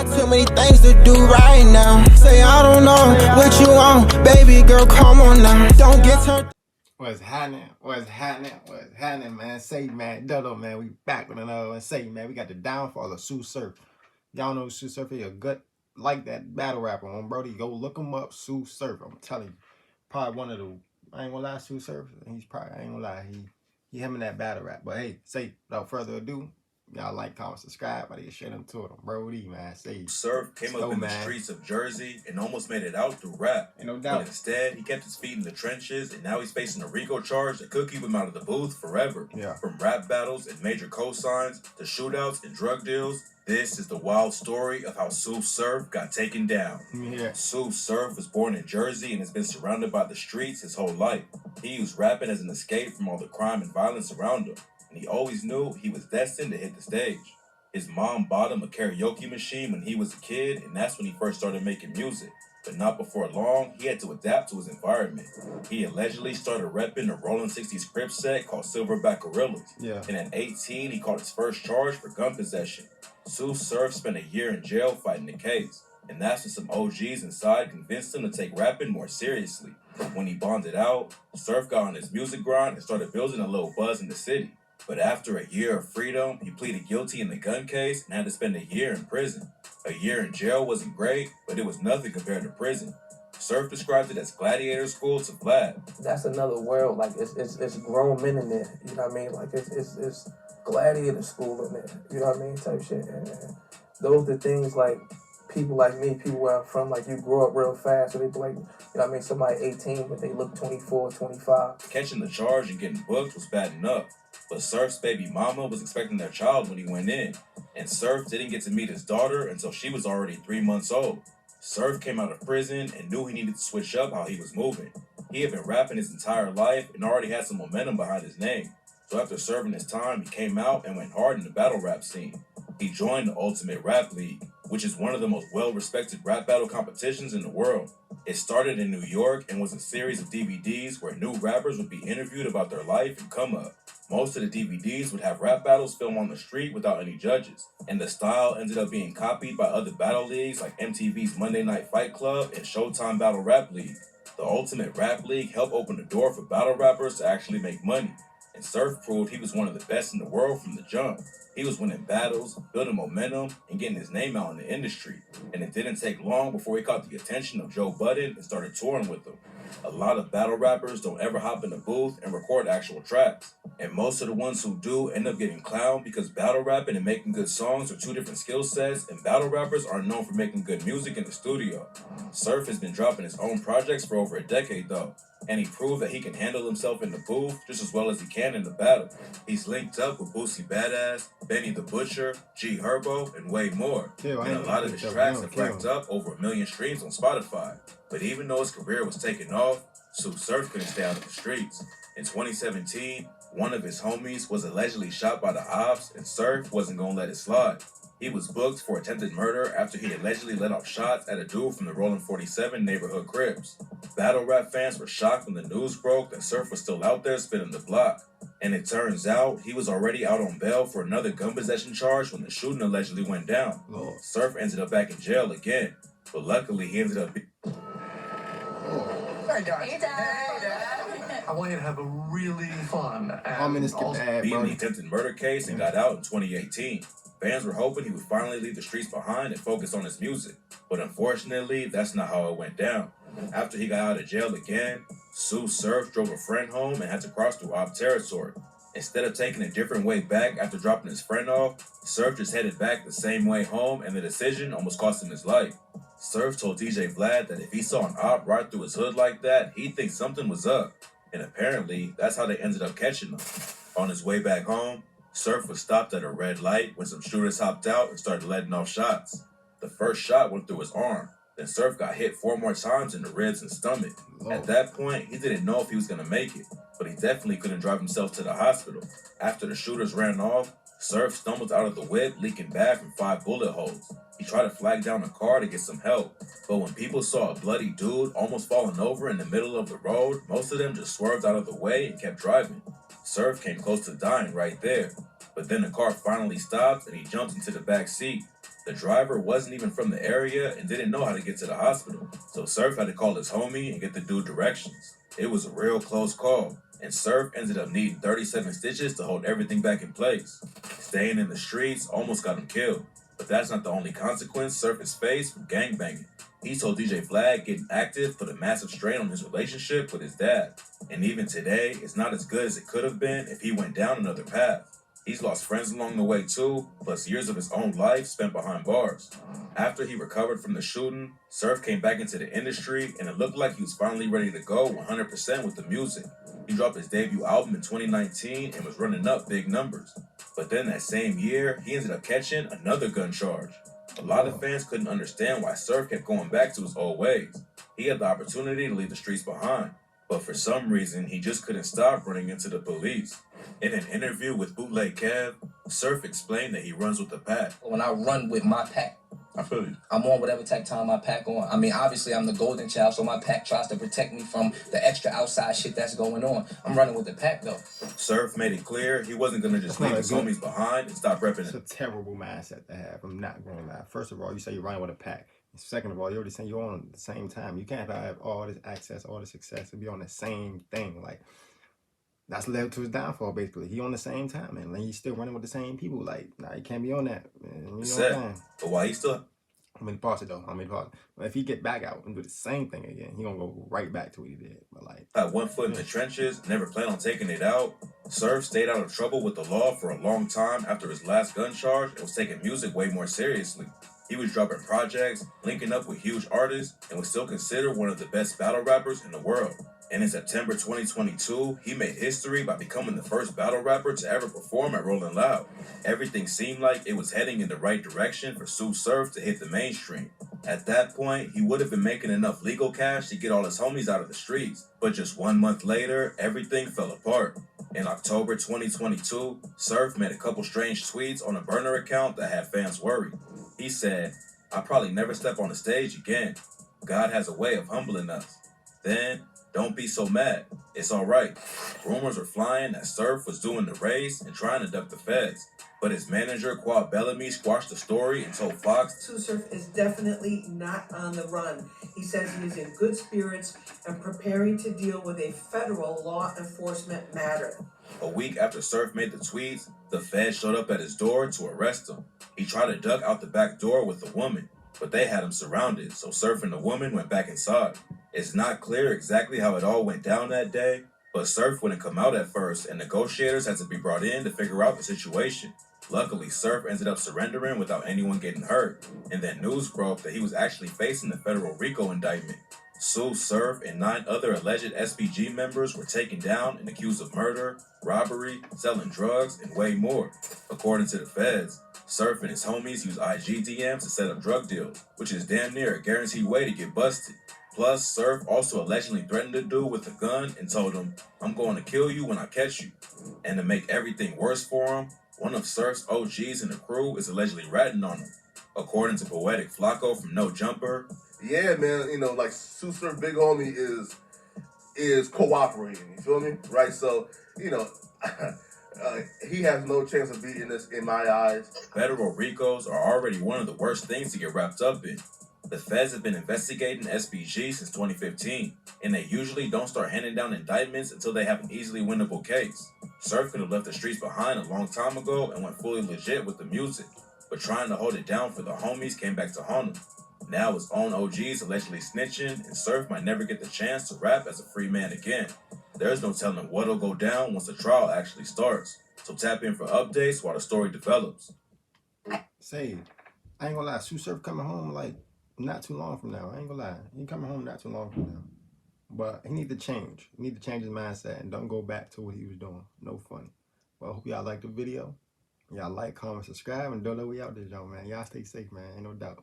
got too many things to do right now. Say I don't know what you want, baby girl, come on now. Don't get turned. What's happening? What's happening? What's happening, man? Say, man, Dodo, man, we back with another one. Say, man, we got the downfall of Sue Surf. Y'all know Sue Surf is a good, like that battle rapper on Brody. Go look him up, Sue Surf. I'm telling you, probably one of the. I ain't gonna lie, Sue Surf. He's probably, I ain't gonna lie, he him in that battle rap. But hey, say, without further ado, y'all like, comment, subscribe. I need to share them to them, Brody, man. Say, Surf came up in the streets of Jersey and almost made it out through rap. Ain't no doubt. But instead, he kept his feet in the trenches, and now he's facing a Rico charge that could keep him out of the booth forever. Yeah. From rap battles and major cosigns to shootouts and drug deals, this is the wild story of how Sue Surf got taken down. Yeah. Sue Surf was born in Jersey and has been surrounded by the streets his whole life. He used rapping as an escape from all the crime and violence around him, and he always knew he was destined to hit the stage. His mom bought him a karaoke machine when he was a kid, and that's when he first started making music. But not before long, he had to adapt to his environment. He allegedly started repping a Rolling 60s Crip set called Silverback Gorillas. Yeah. And at 18, he caught his first charge for gun possession. Sue Surf spent a year in jail fighting the case, and that's when some OGs inside convinced him to take rapping more seriously. When he bonded out, Surf got on his music grind and started building a little buzz in the city. But after a year of freedom, he pleaded guilty in the gun case and had to spend a year in prison. A year in jail wasn't great, but it was nothing compared to prison. Surf described it as gladiator school to Vlad. That's another world. Like it's grown men in there. You know what I mean? Like it's gladiator school in there. You know what I mean? Type shit. And those are things like people like me, people where I'm from, like you grow up real fast, so they be like, you know what I mean? Somebody 18, but they look 24, 25. Catching the charge and getting booked was bad enough, but Surf's baby mama was expecting their child when he went in, and Surf didn't get to meet his daughter until she was already 3 months old. Surf came out of prison and knew he needed to switch up how he was moving. He had been rapping his entire life and already had some momentum behind his name. So after serving his time, he came out and went hard in the battle rap scene. He joined the Ultimate Rap League, which is one of the most well-respected rap battle competitions in the world. It started in New York and was a series of DVDs where new rappers would be interviewed about their life and come up. Most of the DVDs would have rap battles filmed on the street without any judges, and the style ended up being copied by other battle leagues like MTV's Monday Night Fight Club and Showtime Battle Rap League. The Ultimate Rap League helped open the door for battle rappers to actually make money, and Surf proved he was one of the best in the world from the jump. He was winning battles, building momentum, and getting his name out in the industry. And it didn't take long before he caught the attention of Joe Budden and started touring with him. A lot of battle rappers don't ever hop in the booth and record actual tracks. And most of the ones who do end up getting clowned because battle rapping and making good songs are two different skill sets, and battle rappers are known for making good music in the studio. Surf has been dropping his own projects for over a decade though, and he proved that he can handle himself in the booth just as well as he can in the battle. He's linked up with Boosie Badass, Benny the Butcher, G Herbo, and way more. And a lot of his tracks have racked up over 1 million streams on Spotify. But even though his career was taking off, Sue Surf couldn't stay out of the streets. In 2017, one of his homies was allegedly shot by the ops, and Surf wasn't gonna let it slide. He was booked for attempted murder after he allegedly let off shots at a dude from the Rolling 47 neighborhood Crips. Battle rap fans were shocked when the news broke that Surf was still out there spinning the block. And it turns out he was already out on bail for another gun possession charge when the shooting allegedly went down. Surf ended up back in jail again, but luckily he ended up... Hey guys. Hey Dad. I want you to have a really fun and beating the attempted murder case and got out in 2018. Fans were hoping he would finally leave the streets behind and focus on his music. But unfortunately, that's not how it went down. After he got out of jail again, Sue Surf drove a friend home and had to cross through op territory. Instead of taking a different way back after dropping his friend off, Surf just headed back the same way home, and the decision almost cost him his life. Surf told DJ Vlad that if he saw an op ride through his hood like that, he'd think something was up. And apparently, that's how they ended up catching him. On his way back home, Surf was stopped at a red light when some shooters hopped out and started letting off shots. The first shot went through his arm. Then Surf got hit 4 more times in the ribs and stomach. At that point, he didn't know if he was going to make it, but he definitely couldn't drive himself to the hospital. After the shooters ran off, Surf stumbled out of the whip, leaking bad from 5 bullet holes. He tried to flag down a car to get some help, but when people saw a bloody dude almost falling over in the middle of the road, most of them just swerved out of the way and kept driving. Surf came close to dying right there, but then the car finally stopped and he jumped into the back seat. The driver wasn't even from the area and didn't know how to get to the hospital, so Surf had to call his homie and get the dude directions. It was a real close call, and Surf ended up needing 37 stitches to hold everything back in place. Staying in the streets almost got him killed, but that's not the only consequence Surf has faced from gangbanging. He told DJ Flag getting active put a massive strain on his relationship with his dad, and even today, it's not as good as it could have been if he went down another path. He's lost friends along the way too, plus years of his own life spent behind bars. After he recovered from the shooting, Surf came back into the industry and it looked like he was finally ready to go 100% with the music. He dropped his debut album in 2019 and was running up big numbers. But then that same year, he ended up catching another gun charge. A lot of fans couldn't understand why Surf kept going back to his old ways. He had the opportunity to leave the streets behind, but for some reason, he just couldn't stop running into the police. In an interview with Bootleg Kev, Surf explained that he runs with the pack. When I run with my pack, I feel you. I'm on whatever tech time my pack on. I mean, obviously, I'm the golden child, so my pack tries to protect me from the extra outside shit that's going on. I'm running with the pack, though. Surf made it clear he wasn't going to just leave his homies behind and stop repping It's a it. terrible mindset to have. I'm not going to lie. First of all, you say you're running with a pack. Second of all, you're already saying you're on at the same time. You can't have all this access, all this success, and be on the same thing. Like, that's led to his downfall, basically. He on the same time, and he's still running with the same people. Like, nah, he can't be on that. Man. You know what I'm saying? But while he still... I'm gonna pause it though. But if he get back out and do the same thing again, he gonna go right back to what he did. But like, had one foot in the trenches, never planned on taking it out. Surf stayed out of trouble with the law for a long time after his last gun charge and was taking music way more seriously. He was dropping projects, linking up with huge artists, and was still considered one of the best battle rappers in the world. And in September 2022, he made history by becoming the first battle rapper to ever perform at Rolling Loud. Everything seemed like it was heading in the right direction for Sue Surf to hit the mainstream. At that point, he would have been making enough legal cash to get all his homies out of the streets. But just 1 month later, everything fell apart. In October 2022, Surf made a couple strange tweets on a burner account that had fans worried. He said, "I'll probably never step on the stage again. God has a way of humbling us." Then, "Don't be so mad. It's all right." Rumors were flying that Surf was doing the race and trying to duck the feds. But his manager, Quad Bellamy, squashed the story and told Fox, Sue Surf is definitely not on the run. He says he is in good spirits and preparing to deal with a federal law enforcement matter. A week after Surf made the tweets, the feds showed up at his door to arrest him. He tried to duck out the back door with a woman, but they had him surrounded, so Surf and the woman went back inside. It's not clear exactly how it all went down that day, but Surf wouldn't come out at first, and negotiators had to be brought in to figure out the situation. Luckily, Surf ended up surrendering without anyone getting hurt, and then news broke that he was actually facing a federal Rico indictment. Sue, Surf, and 9 other alleged SPG members were taken down and accused of murder, robbery, selling drugs, and way more. According to the feds, Surf and his homies used IG DMs to set up drug deals, which is damn near a guaranteed way to get busted. Plus, Surf also allegedly threatened the dude with a gun and told him, "I'm going to kill you when I catch you." And to make everything worse for him, one of Surf's OGs in the crew is allegedly ratting on him. According to Poetic Flacco from No Jumper, yeah, man, you know, like Sue Surf big homie is cooperating, you feel me? Right? So, you know, he has no chance of beating this in my eyes. federal Ricos are already one of the worst things to get wrapped up in. The feds have been investigating SPG since 2015, and they usually don't start handing down indictments until they have an easily winnable case. Surf could have left the streets behind a long time ago and went fully legit with the music, but trying to hold it down for the homies came back to haunt him. Now his own OGs allegedly snitching, and Surf might never get the chance to rap as a free man again. There's no telling what'll go down once the trial actually starts, so tap in for updates while the story develops. say, I ain't gonna lie, Sue Surf coming home like not too long from now. I ain't gonna lie, he coming home not too long from now. But he need to change. He need to change his mindset and don't go back to what he was doing. No funny. Well, I hope y'all like the video. Y'all like, comment, subscribe, and don't know we out there, y'all, man. Y'all stay safe, man. Ain't no doubt.